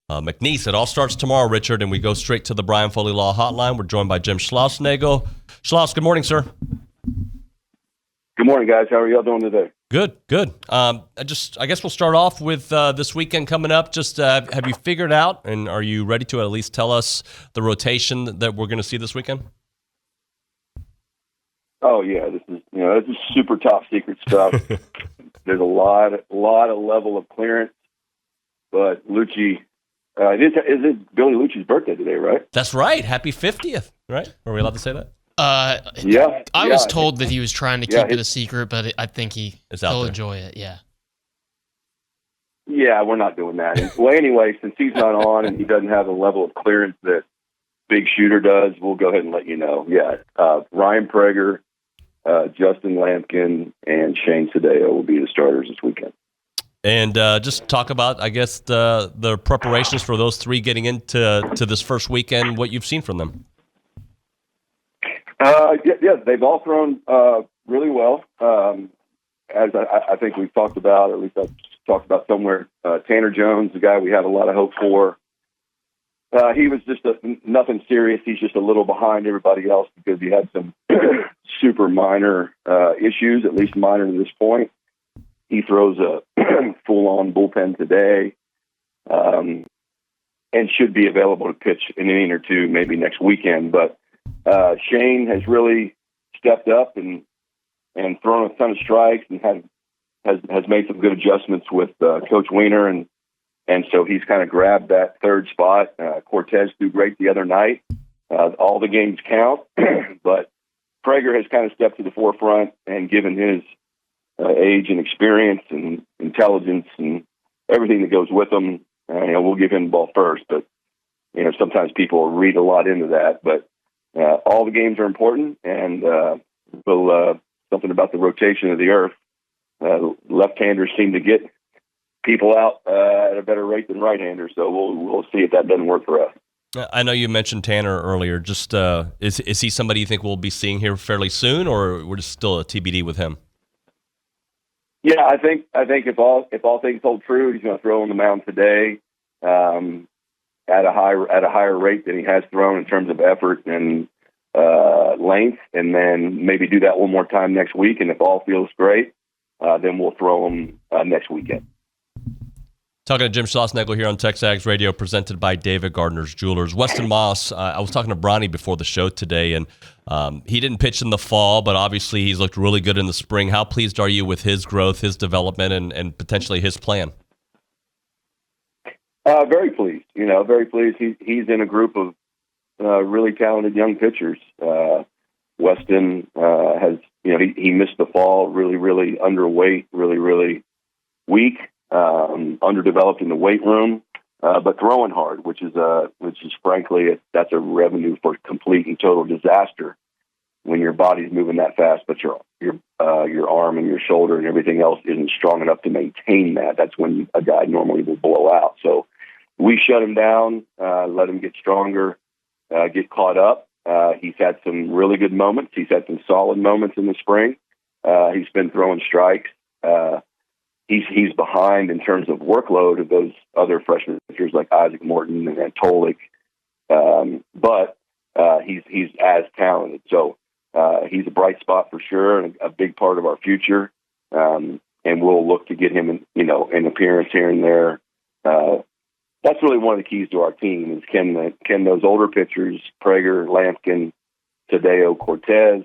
McNeese. It all starts tomorrow, Richard, and we go straight to the Brian Foley Law Hotline. We're joined by Jim Schlossnagle. Schloss, good morning, sir. Good morning, guys. How are y'all doing today? Good. I guess we'll start off with this weekend coming up. Just have you figured out, and are you ready to at least tell us the rotation that we're going to see this weekend? Oh yeah, this is super top secret stuff. There's a lot of level of clearance, but Lucci, it is Billy Lucci's birthday today, right? That's right. Happy 50th, right? Are we allowed to say that? I was told that he was trying to keep it a secret, but I think he'll enjoy it. Yeah. Yeah, we're not doing that. Well, anyway, since he's not on and he doesn't have the level of clearance that Big Shooter does, we'll go ahead and let you know. Yeah, Ryan Prager, Justin Lampkin, and Shane Sadeo will be the starters this weekend. And just talk about, I guess, the preparations for those three getting into this first weekend, what you've seen from them. Yeah, they've all thrown really well. As I think we've talked about, or at least I've talked about somewhere, Tanner Jones, the guy we have a lot of hope for. He was just nothing serious. He's just a little behind everybody else because he had some super minor issues, at least minor to this point. He throws a full-on bullpen today and should be available to pitch an inning or two maybe next weekend. But Shane has really stepped up and thrown a ton of strikes and has made some good adjustments with Coach Weiner, and so he's kind of grabbed that third spot. Cortez threw great the other night. All the games count, but Prager has kind of stepped to the forefront and given his age and experience and intelligence and everything that goes with him. We'll give him the ball first, but sometimes people read a lot into that. But all the games are important, and something about the rotation of the earth. Left-handers seem to get people out at a better rate than right-handers, so we'll see if that doesn't work for us. I know you mentioned Tanner earlier. Just is he somebody you think we'll be seeing here fairly soon, or we're just still a TBD with him? Yeah, I think if all things hold true, he's going to throw on the mound today at a higher rate than he has thrown in terms of effort and length, and then maybe do that one more time next week. And if all feels great, then we'll throw him next weekend. Talking to Jim Schlossnagle here on TexAgs Radio, presented by David Gardner's Jewelers. Weston Moss, I was talking to Bronny before the show today, and he didn't pitch in the fall, but obviously he's looked really good in the spring. How pleased are you with his growth, his development, and potentially his plan? Very pleased. Very pleased. He's in a group of really talented young pitchers. Weston has, he missed the fall, really underweight, really weak. Underdeveloped in the weight room, but throwing hard, which is frankly, that's a revenue for complete and total disaster when your body's moving that fast, but your arm and your shoulder and everything else isn't strong enough to maintain that. That's when a guy normally will blow out. So we shut him down, let him get stronger, get caught up. He's had some really good moments. He's had some solid moments in the spring. He's been throwing strikes. He's behind in terms of workload of those other freshman pitchers like Isaac Morton and Tolik, but he's as talented. So he's a bright spot for sure and a big part of our future. And we'll look to get him an appearance here and there. That's really one of the keys to our team is can those older pitchers, Prager, Lampkin, Tadeo, Cortez,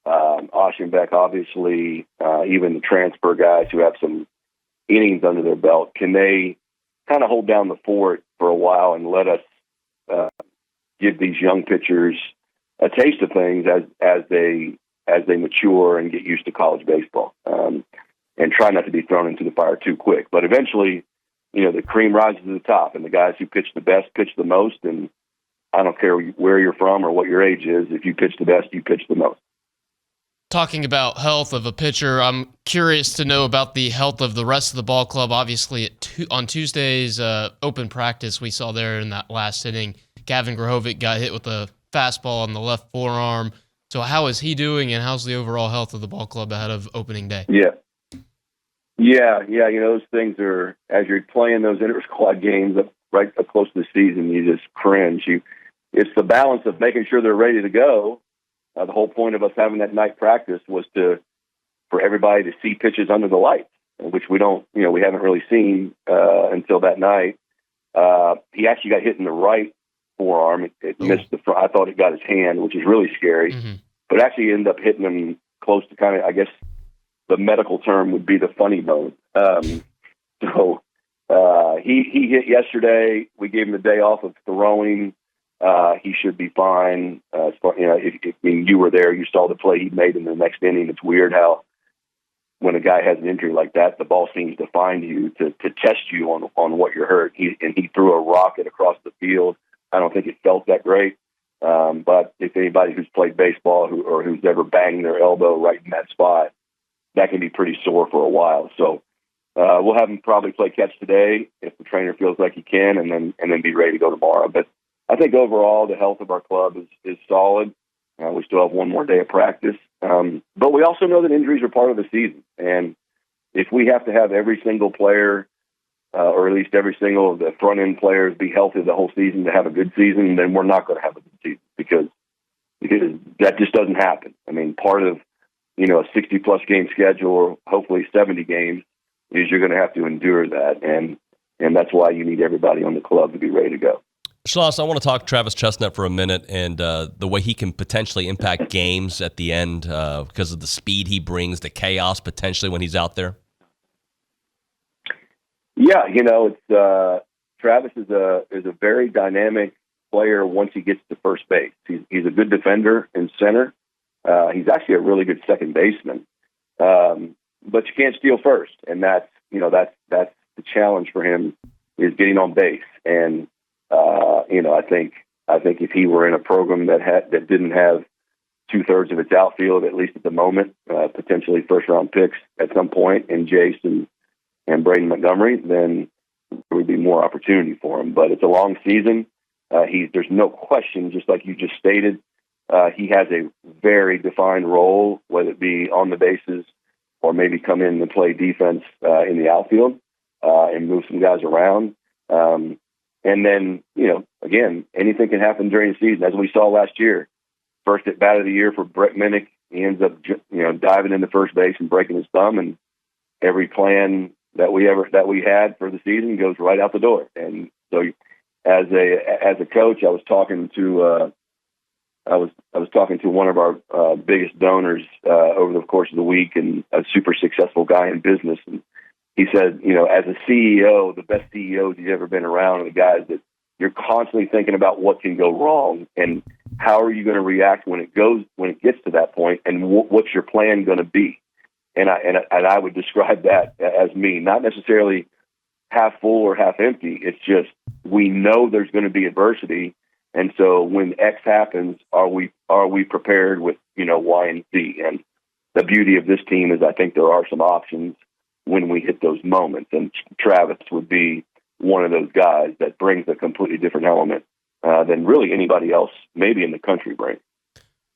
Oschenbeck, obviously, even the transfer guys who have some innings under their belt, can they kind of hold down the fort for a while and let us give these young pitchers a taste of things as they mature and get used to college baseball, and try not to be thrown into the fire too quick. But eventually, the cream rises to the top, and the guys who pitch the best pitch the most. And I don't care where you're from or what your age is. If you pitch the best, you pitch the most. Talking about health of a pitcher, I'm curious to know about the health of the rest of the ball club. Obviously, on Tuesday's open practice, we saw there in that last inning, Gavin Grahovic got hit with a fastball on the left forearm. So how is he doing, and how's the overall health of the ball club ahead of opening day? Yeah. Those things are, as you're playing those inter-squad games right up close season, you just cringe. It's the balance of making sure they're ready to go. The whole point of us having that night practice was for everybody to see pitches under the lights, which we haven't really seen until that night. He actually got hit in the right forearm. It missed the front. I thought it got his hand, which is really scary, but actually ended up hitting him close to kind of, I guess the medical term would be the funny bone. He hit yesterday. We gave him the day off of throwing. He should be fine. You were there, you saw the play he made in the next inning. It's weird how when a guy has an injury like that, the ball seems to find you to test you on what you're hurt. He threw a rocket across the field. I don't think it felt that great. But if anybody who's played baseball or who's ever banged their elbow right in that spot, that can be pretty sore for a while. So we'll have him probably play catch today if the trainer feels like he can, and then be ready to go tomorrow. But I think overall the health of our club is solid. We still have one more day of practice. But we also know that injuries are part of the season. And if we have to have every single player, or at least every single of the front-end players be healthy the whole season to have a good season, then we're not going to have a good season because that just doesn't happen. I mean, part of, a 60-plus game schedule, or hopefully 70 games, is you're going to have to endure that. And that's why you need everybody on the club to be ready to go. Schloss, I want to talk Travis Chestnut for a minute and the way he can potentially impact games at the end because of the speed he brings, the chaos potentially when he's out there. Yeah, it's Travis is a very dynamic player once he gets to first base. He's a good defender in center. He's actually a really good second baseman. But you can't steal first, and that's the challenge for him is getting on base. And I think if he were in a program that didn't have 2/3 of its outfield, at least at the moment, potentially first round picks at some point in Jason and Braden Montgomery, then there would be more opportunity for him. But it's a long season. There's no question, just like you just stated, he has a very defined role, whether it be on the bases or maybe come in and play defense in the outfield and move some guys around. And then, again, anything can happen during the season. As we saw last year, first at bat of the year for Brett Minnick, he ends up, diving into first base and breaking his thumb, and every plan that we had for the season goes right out the door. And so, as a coach, I was talking to one of our biggest donors over the course of the week, and a super successful guy in business. And he said, as a CEO, the best CEOs he's ever been around are the guys that you're constantly thinking about what can go wrong and how are you going to react when it gets to that point, and what's your plan going to be. And I would describe that as me, not necessarily half full or half empty. It's just we know there's going to be adversity, and so when X happens, are we prepared with Y and Z? And the beauty of this team is I think there are some options when we hit those moments, and Travis would be one of those guys that brings a completely different element than really anybody else maybe in the country brings.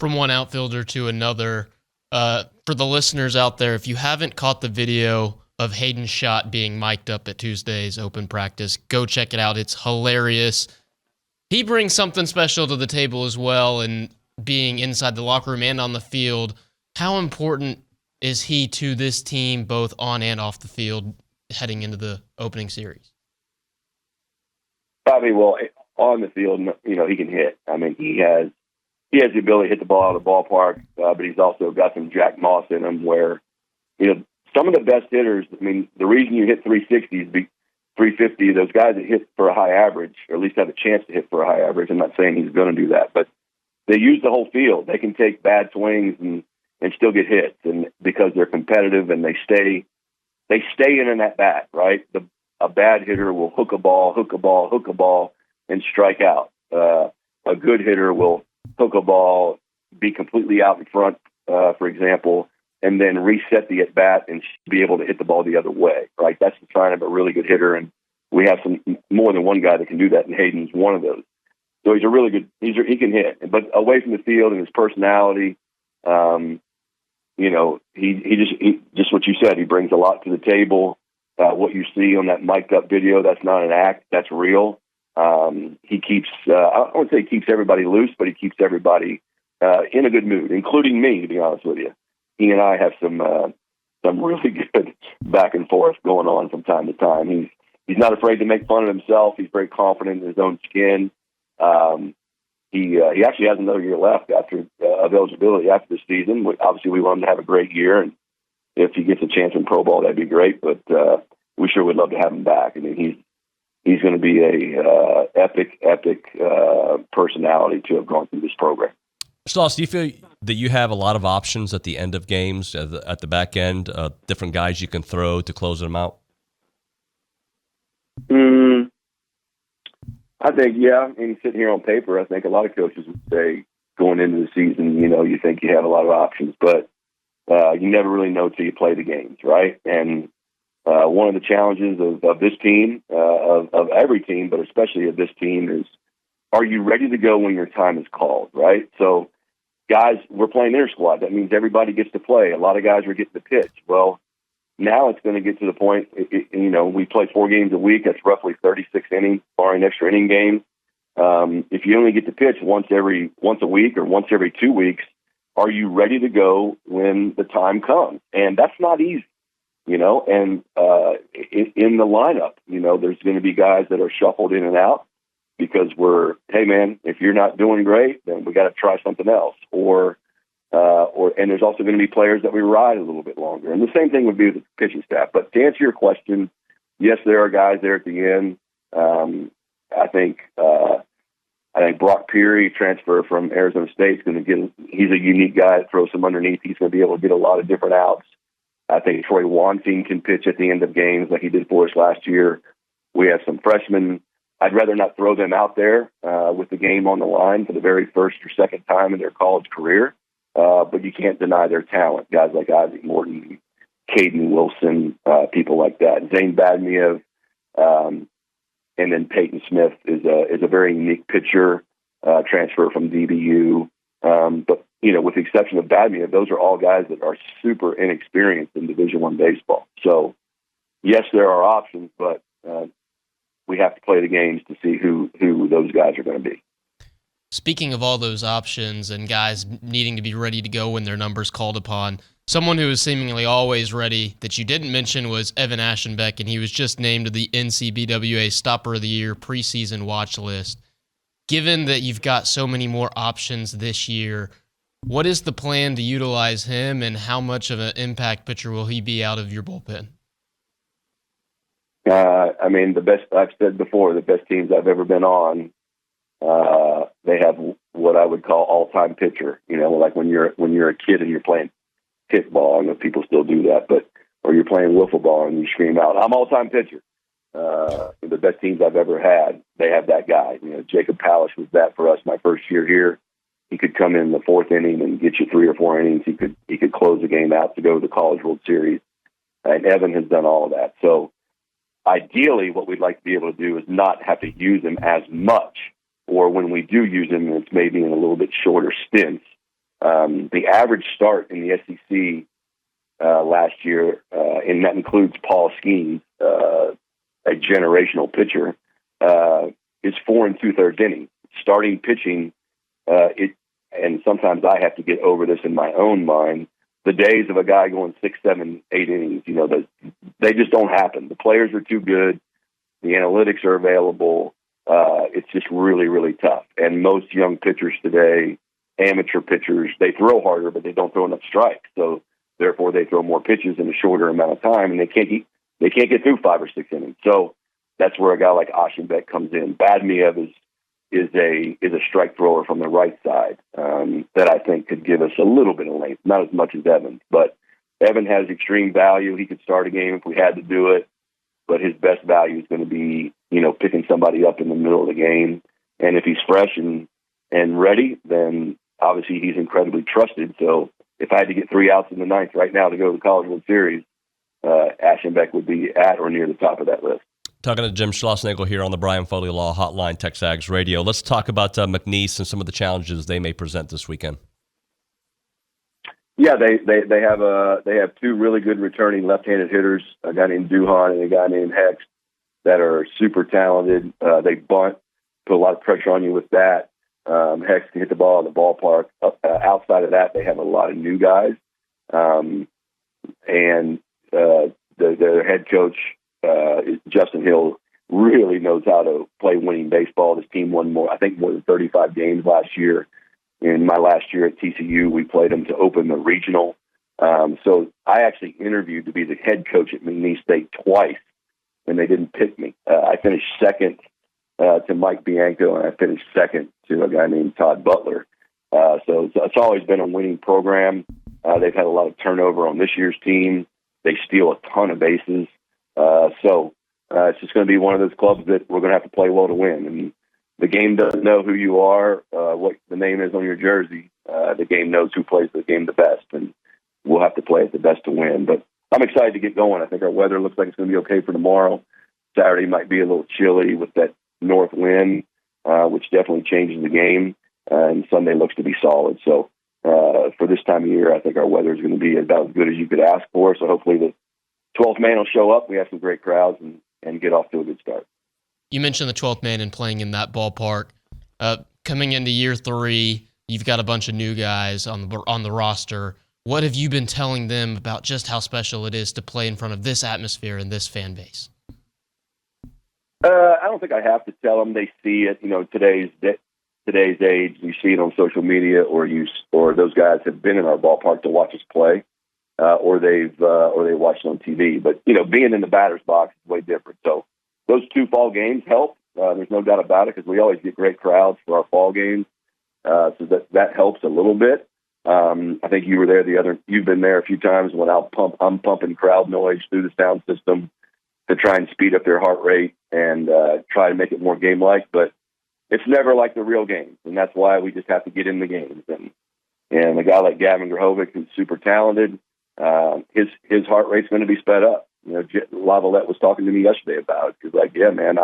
From one outfielder to another, for the listeners out there, if you haven't caught the video of Hayden's shot being mic'd up at Tuesday's open practice, go check it out. It's hilarious. He brings something special to the table as well, and being inside the locker room and on the field. How important is he to this team, both on and off the field, heading into the opening series? I mean, well, on the field, he can hit. I mean, he has the ability to hit the ball out of the ballpark, but he's also got some Jack Moss in him where, some of the best hitters, I mean, the reason you hit 360s, 350, those guys that hit for a high average, or at least have a chance to hit for a high average, I'm not saying he's going to do that, but they use the whole field. They can take bad swings and still get hits, and because they're competitive and they stay in that bat, right? A bad hitter will hook a ball, and strike out. A good hitter will hook a ball, be completely out in front, for example, and then reset the at bat and be able to hit the ball the other way, right? That's the sign of a really good hitter, and we have more than one guy that can do that, and Hayden's one of those. So he's a really good. He can hit, but away from the field and his personality. He just what you said, he brings a lot to the table. What you see on that mic'd up video, that's not an act, that's real. He keeps, I wouldn't say he keeps everybody loose, but he keeps everybody in a good mood, including me, to be honest with you. He and I have some really good back and forth going on from time to time. He's not afraid to make fun of himself. He's very confident in his own skin. He actually has another year left after of eligibility after this season. Obviously, we want him to have a great year, and if he gets a chance in pro ball, that'd be great. But we sure would love to have him back. I mean, he's going to be a epic personality to have gone through this program. Schloss, do you feel that you have a lot of options at the end of games, at the back end, different guys you can throw to close them out? I think, yeah. And sitting here on paper, I think a lot of coaches would say going into the season, you think you have a lot of options, but you never really know till you play the games, right? And one of the challenges of this team, of every team, but especially of this team, is are you ready to go when your time is called, right? So, guys, we're playing inter-squad. That means everybody gets to play. A lot of guys are getting to pitch. Well, now it's going to get to the point, we play 4 games a week. That's roughly 36 innings, barring extra inning games. If you only get to pitch once a week or once every 2 weeks, are you ready to go when the time comes? And that's not easy, and in the lineup, there's going to be guys that are shuffled in and out because hey man, if you're not doing great, then we got to try something else. And there's also going to be players that we ride a little bit longer. And the same thing would be with the pitching staff. But to answer your question, yes, there are guys there at the end. I think Brock Peary, transfer from Arizona State, he's a unique guy that throws some underneath. He's going to be able to get a lot of different outs. I think Troy Wonstein can pitch at the end of games like he did for us last year. We have some freshmen. I'd rather not throw them out there with the game on the line for the very first or second time in their college career. But you can't deny their talent. Guys like Isaac Morton, Caden Wilson, people like that. Zane Badmiev, and then Peyton Smith is a very unique pitcher, transfer from DBU. But with the exception of Badmiev, those are all guys that are super inexperienced in Division I baseball. So yes, there are options, but we have to play the games to see who those guys are going to be. Speaking of all those options and guys needing to be ready to go when their number's called upon, someone who is seemingly always ready that you didn't mention was Evan Aschenbeck, and he was just named to the NCBWA Stopper of the Year preseason watch list. Given that you've got so many more options this year, what is the plan to utilize him, and how much of an impact pitcher will he be out of your bullpen? The best, I've said before, the best teams I've ever been on, they have what I would call all-time pitcher. Like when you're a kid and you're playing kickball, I know people still do that, or you're playing wiffle ball and you scream out, "I'm all-time pitcher." The best teams I've ever had, they have that guy. Jacob Palish was that for us my first year here. He could come in the 4th inning and get you 3 or 4 innings. He could close the game out to go to the College World Series. And Evan has done all of that. So ideally, what we'd like to be able to do is not have to use him as much, or when we do use him, it's maybe in a little bit shorter stints. The average start in the SEC last year, and that includes Paul Skeens, a generational pitcher, is 4 2/3 innings. Starting pitching, and sometimes I have to get over this in my own mind. The days of a guy going 6, 7, 8 innings, they just don't happen. The players are too good. The analytics are available. It's just really, really tough. And most young pitchers today, amateur pitchers, they throw harder, but they don't throw enough strikes. So therefore, they throw more pitches in a shorter amount of time, and they can't get through 5 or 6 innings. So that's where a guy like Aschenbeck comes in. Badmiev is a strike thrower from the right side that I think could give us a little bit of length, not as much as Evan. But Evan has extreme value. He could start a game if we had to do it, but his best value is going to be, picking somebody up in the middle of the game. And if he's fresh and ready, then obviously he's incredibly trusted. So if I had to get 3 outs in the 9th right now to go to the College World Series, Aschenbeck would be at or near the top of that list. Talking to Jim Schlossnagle here on the Brian Foley Law Hotline, TexAgs Radio. Let's talk about McNeese and some of the challenges they may present this weekend. Yeah, they have 2 really good returning left-handed hitters, a guy named Duhan and a guy named Hex. that are super talented. They bunt, put a lot of pressure on you with that. Hex can hit the ball in the ballpark. Outside of that, they have a lot of new guys. And their head coach, Justin Hill, really knows how to play winning baseball. This team won more than 35 games last year. In my last year at TCU, we played them to open the regional. So I actually interviewed to be the head coach at McNeese State twice, and they didn't pick me. I finished second to Mike Bianco, and I finished second to a guy named Todd Butler. So it's always been a winning program. They've had a lot of turnover on this year's team. They steal a ton of bases. So it's just going to be one of those clubs that we're going to have to play well to win. And the game doesn't know who you are, what the name is on your jersey. The game knows who plays the game the best, and we'll have to play it the best to win. But I'm excited to get going. I think our weather looks like it's going to be okay for tomorrow. Saturday might be a little chilly with that north wind, which definitely changes the game. And Sunday looks to be solid. So for this time of year, I think our weather is going to be about as good as you could ask for. So hopefully the 12th man will show up. We have some great crowds and get off to a good start. You mentioned the 12th man and playing in that ballpark. Coming into year 3, you've got a bunch of new guys on the roster. What have you been telling them about just how special it is to play in front of this atmosphere and this fan base? I don't think I have to tell them. They see it. Today's age, you see it on social media, or those guys have been in our ballpark to watch us play, or they watched it on TV. But being in the batter's box is way different. So those 2 fall games help. There's no doubt about it, because we always get great crowds for our fall games. So that helps a little bit. I think you were there you've been there a few times when I'm pumping crowd noise through the sound system to try and speed up their heart rate and try to make it more game-like. But it's never like the real games, and that's why we just have to get in the games. And a guy like Gavin Grahovic, who's super talented, his heart rate's going to be sped up. Lavalette was talking to me yesterday about it. He's like, yeah, man,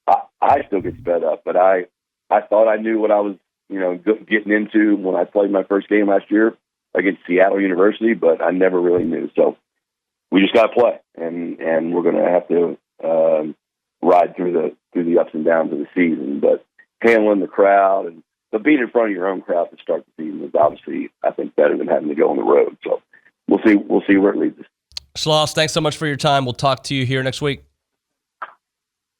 I still get sped up, but I thought I knew what I was, getting into when I played my first game last year against Seattle University, but I never really knew. So we just got to play, and we're going to have to ride through the ups and downs of the season. But handling the crowd but being in front of your own crowd to start the season is obviously, I think, better than having to go on the road. So we'll see where it leads us. Schloss, thanks so much for your time. We'll talk to you here next week.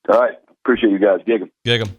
All right. Appreciate you guys. Gig 'em.